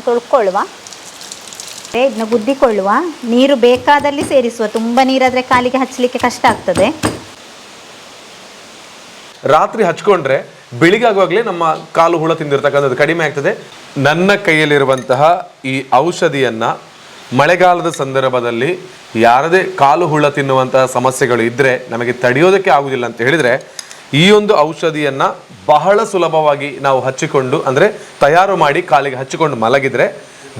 ತೊಳ್ಕೊಳ್ಳುವ, ಇದನ್ನ ಗುದ್ದಿಕೊಳ್ಳುವ, ನೀರು ಬೇಕಾದಲ್ಲಿ ಸೇರಿಸುವ. ತುಂಬ ನೀರಾದರೆ ಕಾಲಿಗೆ ಹಚ್ಚಲಿಕ್ಕೆ ಕಷ್ಟ ಆಗ್ತದೆ. ರಾತ್ರಿ ಹಚ್ಕೊಂಡ್ರೆ ಬೆಳಿಗ್ಗೆ ಆಗುವಾಗಲೇ ನಮ್ಮ ಕಾಲು ಹುಳ ತಿಂದಿರ್ತಕ್ಕಂಥದ್ದು ಕಡಿಮೆ ಆಗ್ತದೆ. ನನ್ನ ಕೈಯಲ್ಲಿರುವಂತಹ ಈ ಔಷಧಿಯನ್ನು ಮಳೆಗಾಲದ ಸಂದರ್ಭದಲ್ಲಿ ಯಾರದೇ ಕಾಲು ಹುಳ ತಿನ್ನುವಂತಹ ಸಮಸ್ಯೆಗಳು ಇದ್ದರೆ ನಮಗೆ ತಡೆಯೋದಕ್ಕೆ ಆಗುವುದಿಲ್ಲ ಅಂತ ಹೇಳಿದರೆ ಈ ಒಂದು ಔಷಧಿಯನ್ನು ಬಹಳ ಸುಲಭವಾಗಿ ನಾವು ಹಚ್ಚಿಕೊಂಡು ಅಂದರೆ ತಯಾರು ಮಾಡಿ ಕಾಲಿಗೆ ಹಚ್ಚಿಕೊಂಡು ಮಲಗಿದರೆ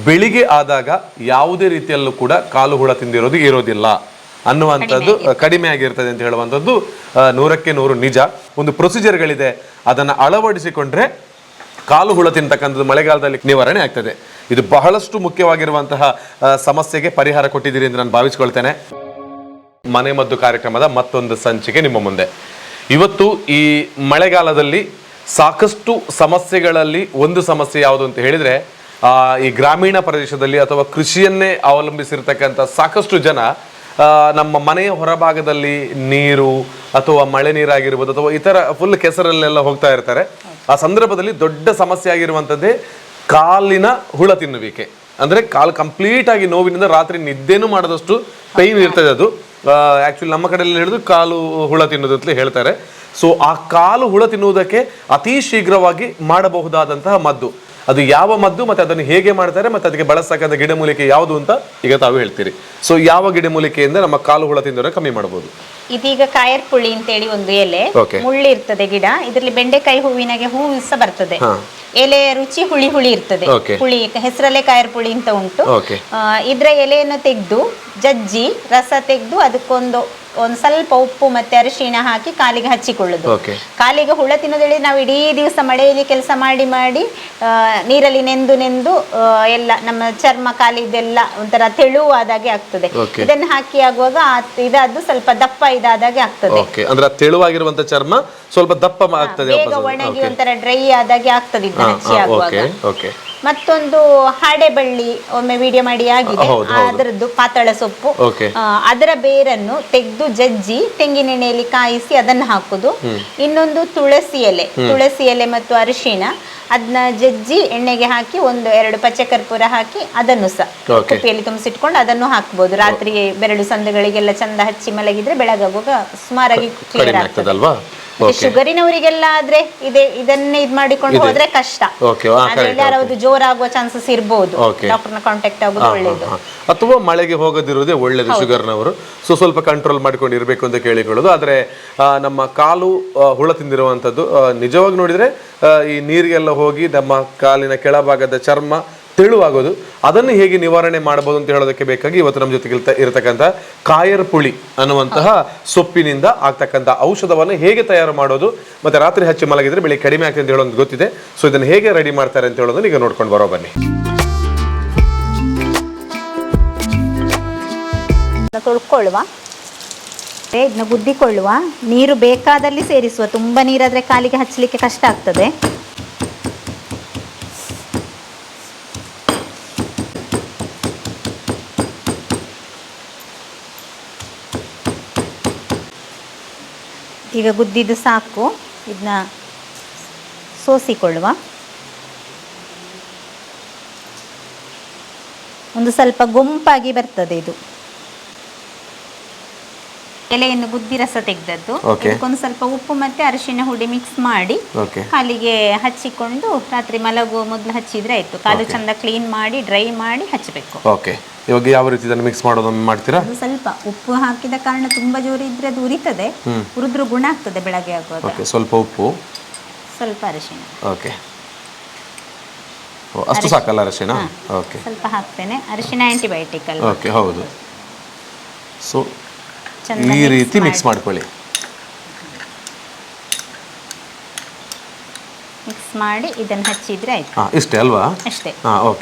ಬೆಳಿಗ್ಗೆ ಆದಾಗ ಯಾವುದೇ ರೀತಿಯಲ್ಲೂ ಕೂಡ ಕಾಲು ಹುಳ ತಿಂದಿರೋದು ಇರೋದಿಲ್ಲ ಅನ್ನುವಂಥದ್ದು ಕಡಿಮೆ ಆಗಿರ್ತದೆ ಅಂತ ಹೇಳುವಂಥದ್ದು 100ಕ್ಕೆ 100 ನಿಜ. ಒಂದು ಪ್ರೊಸೀಜರ್ಗಳಿದೆ, ಅದನ್ನು ಅಳವಡಿಸಿಕೊಂಡ್ರೆ ಕಾಲು ಹುಳ ತಿಂತಕ್ಕಂಥದ್ದು ಮಳೆಗಾಲದಲ್ಲಿ ನಿವಾರಣೆ ಆಗ್ತದೆ. ಇದು ಬಹಳಷ್ಟು ಮುಖ್ಯವಾಗಿರುವಂತಹ ಸಮಸ್ಯೆಗೆ ಪರಿಹಾರ ಕೊಟ್ಟಿದ್ದೀರಿ ಎಂದು ನಾನು ಭಾವಿಸ್ಕೊಳ್ತೇನೆ. ಮನೆ ಮದ್ದು ಕಾರ್ಯಕ್ರಮದ ಮತ್ತೊಂದು ಸಂಚಿಕೆ ನಿಮ್ಮ ಮುಂದೆ. ಇವತ್ತು ಈ ಮಳೆಗಾಲದಲ್ಲಿ ಸಾಕಷ್ಟು ಸಮಸ್ಯೆಗಳಲ್ಲಿ ಒಂದು ಸಮಸ್ಯೆ ಯಾವುದು ಅಂತ ಹೇಳಿದರೆ, ಈ ಗ್ರಾಮೀಣ ಪ್ರದೇಶದಲ್ಲಿ ಅಥವಾ ಕೃಷಿಯನ್ನೇ ಅವಲಂಬಿಸಿರ್ತಕ್ಕಂಥ ಸಾಕಷ್ಟು ಜನ ನಮ್ಮ ಮನೆಯ ಹೊರಭಾಗದಲ್ಲಿ ನೀರು ಅಥವಾ ಮಳೆ ನೀರಾಗಿರ್ಬೋದು ಅಥವಾ ಇತರ ಫುಲ್ ಕೆಸರಲ್ಲೆಲ್ಲ ಹೋಗ್ತಾ ಇರ್ತಾರೆ. ಆ ಸಂದರ್ಭದಲ್ಲಿ ದೊಡ್ಡ ಸಮಸ್ಯೆ ಆಗಿರುವಂಥದ್ದೇ ಕಾಲಿನ ಹುಳ ತಿನ್ನುವಿಕೆ. ಅಂದರೆ ಕಾಲು ಕಂಪ್ಲೀಟ್ ಆಗಿ ನೋವಿನಿಂದ ರಾತ್ರಿ ನಿದ್ದೆನೂ ಮಾಡದಷ್ಟು ಪೈನ್ ಇರ್ತದೆ. ಅದು ಆ್ಯಕ್ಚುಲಿ ನಮ್ಮ ಕಡೆಯಲ್ಲಿ ಹಿಡಿದು ಕಾಲು ಹುಳ ತಿನ್ನೋದು ಅಂತಲೇ ಹೇಳ್ತಾರೆ. ಸೊ ಆ ಕಾಲು ಹುಳ ತಿನ್ನುವುದಕ್ಕೆ ಅತಿ ಶೀಘ್ರವಾಗಿ ಮಾಡಬಹುದಾದಂತಹ ಮದ್ದು ಅದು ಯಾವ ಮದ್ದು ಮತ್ತು ಅದನ್ನು ಹೇಗೆ ಮಾಡ್ತಾರೆ ಮತ್ತು ಅದಕ್ಕೆ ಬಳಸ್ತಕ್ಕಂಥ ಗಿಡಮೂಲಿಕೆ ಯಾವುದು ಅಂತ ಈಗ ತಾವು ಹೇಳ್ತೀರಿ. ಸೊ ಯಾವ ಗಿಡಮೂಲಿಕೆಯಿಂದ ನಮ್ಮ ಕಾಲು ಹುಳ ತಿಂದೋರ ಕಮ್ಮಿ ಮಾಡಬಹುದು? ಇದೀಗ ಕಾಯರ್ಪುಳಿ ಅಂತೇಳಿ ಒಂದು ಎಲೆ, ಮುಳ್ಳಿ ಇರ್ತದೆ ಗಿಡ. ಇದರಲ್ಲಿ ಬೆಂಡೆಕಾಯಿ ಹೂವಿನಾಗೆ ಹೂವು ಸಹ ಬರ್ತದೆ. ಎಲೆ ರುಚಿ ಹುಳಿ ಹುಳಿ ಇರ್ತದೆ. ಹುಳಿ ಹೆಸರಲ್ಲೇ ಕಾಯರ್ಪುಳಿ ಅಂತ ಉಂಟು. ಇದ್ರ ಎಲೆಯನ್ನು ತೆಗೆದು ಜಜ್ಜಿ ರಸ ತೆಗೆದು ಅದಕ್ಕೊಂದು ಸ್ವಲ್ಪ ಉಪ್ಪು ಮತ್ತೆ ಅರಿಶಿಣ ಹಾಕಿ ಕಾಲಿಗೆ ಹಚ್ಚಿಕೊಳ್ಳುದು. ಕಾಲಿಗೆ ಹುಳ ತಿನ್ನೋದೇಳಿ ನಾವು ಇಡೀ ದಿವಸ ಮಳೆಯಲ್ಲಿ ಕೆಲಸ ಮಾಡಿ ಮಾಡಿ ನೀರಲ್ಲಿ ನೆಂದು ಎಲ್ಲ ನಮ್ಮ ಚರ್ಮ ಕಾಲಿದೆಲ್ಲ ಒಂಥರ ತೆಳುವಾದಾಗೆ ಆಗ್ತದೆ. ಇದನ್ನು ಹಾಕಿ ಆಗುವಾಗ ಇದಾದ್ದು ಸ್ವಲ್ಪ ದಪ್ಪ ಇದಾದಾಗೆ ಆಗ್ತದೆ. ಅಂದ್ರೆ ತೆಳುವಾಗಿರುವಂತ ಚರ್ಮ ಸ್ವಲ್ಪ ದಪ್ಪ ಆಗ್ತದೆ, ಬೇಗ ಒಣಗಿ ಒಂಥರ ಡ್ರೈ ಆದಾಗೆ ಆಗ್ತದೆ ಇದನ್ನ ಹಚ್ಚಿ ಆಗುವಾಗ. ಮತ್ತೊಂದು ಹಾಡೆ ಬಳ್ಳಿ ಒಮ್ಮೆ ವಿಡಿಯೋ ಮಾಡಿ ಆಗಿದೆ, ಅದರದ್ದು ಪಾತಾಳ ಸೊಪ್ಪು, ಅದರ ಬೇರನ್ನು ತೆಗೆದು ಜಜ್ಜಿ ತೆಂಗಿನೆಣ್ಣೆಯಲ್ಲಿ ಕಾಯಿಸಿ ಅದನ್ನು ಹಾಕುದು. ಇನ್ನೊಂದು ತುಳಸಿ ಎಲೆ ಮತ್ತು ಅರಿಶಿಣ ಅದನ್ನ ಜಜ್ಜಿ ಎಣ್ಣೆಗೆ ಹಾಕಿ 1-2 ಪಚ್ಚೆ ಕರ್ಪೂರ ಹಾಕಿ ಅದನ್ನು ಸಹ ಕುಪ್ಪಿಯಲ್ಲಿ ತುಂಬಿಸಿಟ್ಕೊಂಡು ಅದನ್ನು ಹಾಕ್ಬೋದು. ರಾತ್ರಿ ಬೆರಳು ಸಂದುಗಳಿಗೆಲ್ಲ ಚಂದ ಹಚ್ಚಿ ಮಲಗಿದ್ರೆ ಬೆಳಗಾಗುವಾಗ ಸುಮಾರಾಗಿ ಕ್ಲಿಯರ್ ಆಗ್ತದೆ. ಶುಗರಿನವರಿಗೆಲ್ಲ ಆದ್ರೆ ಇದನ್ನೇ ಮಾಡಿಕೊಂಡು ಹೋದ್ರೆ ಕಷ್ಟ. ಯಾರಾவது ಜೋರಾಗುವ ಚಾನ್ಸಸ್ ಇರಬಹುದು. ಡಾಕ್ಟರ್ನ ಕಾಂಟ್ಯಾಕ್ಟ್ ಆಗೋದು ಒಳ್ಳೇದು. ಅಥವಾ ಮಳೆಗೆ ಹೋಗದಿರುವುದೇ ಒಳ್ಳೇದು ಶುಗರ್ನವರು. ಸೊ ಸ್ವಲ್ಪ ಕಂಟ್ರೋಲ್ ಮಾಡ್ಕೊಂಡು ಇರಬೇಕು ಅಂತ ಕೇಳಿಕೊಳ್ಳೋದು. ಆದರೆ ನಮ್ಮ ಕಾಲು ಹುಳ ತಿಂದಿರುವಂಥದ್ದು ನಿಜವಾಗಿ ನೋಡಿದರೆ ಈ ನೀರಿಗೆಲ್ಲ ಹೋಗಿ ನಮ್ಮ ಕಾಲಿನ ಕೆಳಭಾಗದ ಚರ್ಮ ತೆಳುವಾಗೋದು, ಅದನ್ನು ಹೇಗೆ ನಿವಾರಣೆ ಮಾಡಬಹುದು ಅಂತ ಹೇಳೋದಕ್ಕೆ ಬೇಕಾಗಿ ಇವತ್ತು ನಮ್ಮ ಜೊತೆಗೆ ಇರತಕ್ಕಂಥ ಕಾಯರ್ಪುಳಿ ಅನ್ನುವಂತಹ ಸೊಪ್ಪಿನಿಂದ ಆಗ್ತಕ್ಕಂಥ ಔಷಧವನ್ನು ಹೇಗೆ ತಯಾರು ಮಾಡೋದು ಮತ್ತೆ ರಾತ್ರಿ ಹಚ್ಚಿ ಮಲಗಿದ್ರೆ ಬೆಳಿಗ್ಗೆ ಕಡಿಮೆ ಆಗ್ತದೆ ಅಂತ ಹೇಳೋದು ಗೊತ್ತಿದೆ. ಸೊ ಇದನ್ನು ಹೇಗೆ ರೆಡಿ ಮಾಡ್ತಾರೆ ಅಂತ ಹೇಳೋದನ್ನ ಈಗ ನೋಡ್ಕೊಂಡು ಬರೋ ಬನ್ನಿ. ತೊಳ್ಕೊಳ್ಳುವ, ಇದನ್ನ ಗುದ್ದಿಕೊಳ್ಳುವ, ನೀರು ಬೇಕಾದಲ್ಲಿ ಸೇರಿಸುವ. ತುಂಬ ನೀರಾದರೆ ಕಾಲಿಗೆ ಹಚ್ಚಲಿಕ್ಕೆ ಕಷ್ಟ ಆಗ್ತದೆ. ಈಗ ಗುದ್ದಿದ್ದು ಸಾಕು. ಇದನ್ನ ಸೋಸಿಕೊಳ್ಳುವ. ಒಂದು ಸ್ವಲ್ಪ ಗುಂಪಾಗಿ ಬರ್ತದೆ ಇದು. ಎಲೆಯನ್ನು ಗುದ್ದಿ ರಸ ತೆಗೆದದ್ದು. ಇದಕ್ಕೊಂದು ಸ್ವಲ್ಪ ಉಪ್ಪು ಮತ್ತೆ ಅರಿಶಿನ ಹುಡಿ ಮಿಕ್ಸ್ ಮಾಡಿ ಕಾಲಿಗೆ ಹಚ್ಚಿಕೊಂಡು ರಾತ್ರಿ ಮಲಗುವ ಮೊದಲು ಹಚ್ಚಿದ್ರೆ ಆಯ್ತು. ಕಾಲು ಚಂದ ಕ್ಲೀನ್ ಮಾಡಿ ಡ್ರೈ ಮಾಡಿ ಹಚ್ಚಬೇಕು. ಇವಾಗ ಯಾವ ರೀತಿ ಇದನ್ನು ಮಿಕ್ಸ್ ಮಾಡೋದು ಮಾಡ್ತೀರಾ? ಸ್ವಲ್ಪ ಉಪ್ಪು ಹಾಕಿದ ಕಾರಣ ತುಂಬಾ ಜೋರು ಇದ್ರೆ ಅದು ಉರಿತದೆ, ಉರಿದ್ರೂ ಗುಣ ಆಗ್ತದೆ ಬೆಳಗ್ಗೆ ಆಗುವಾಗ. ಸ್ವಲ್ಪ ಉಪ್ಪು, ಸ್ವಲ್ಪ ಅರಿಶಿನ. ಅಷ್ಟು ಸಾಕಲ್ಲ ಅರಿಶಿನ? ಸ್ವಲ್ಪ ಹಾಕ್ತೇನೆ. ಅರಿಶಿನ ಆಂಟಿಬಯೋಟಿಕ್ ಅಲ್ಲ? ಹೌದು. ಸೊ ಈ ರೀತಿ ಮಿಕ್ಸ್ ಮಾಡ್ಕೊಳ್ಳಿ. ಮಿಕ್ಸ್ ಮಾಡಿ ಇದನ್ನು ಹಚ್ಚಿದ್ರೆ ಆಯ್ತು. ಇಷ್ಟೇ ಅಲ್ವಾ? ಅಷ್ಟೇ. ಓಕೆ.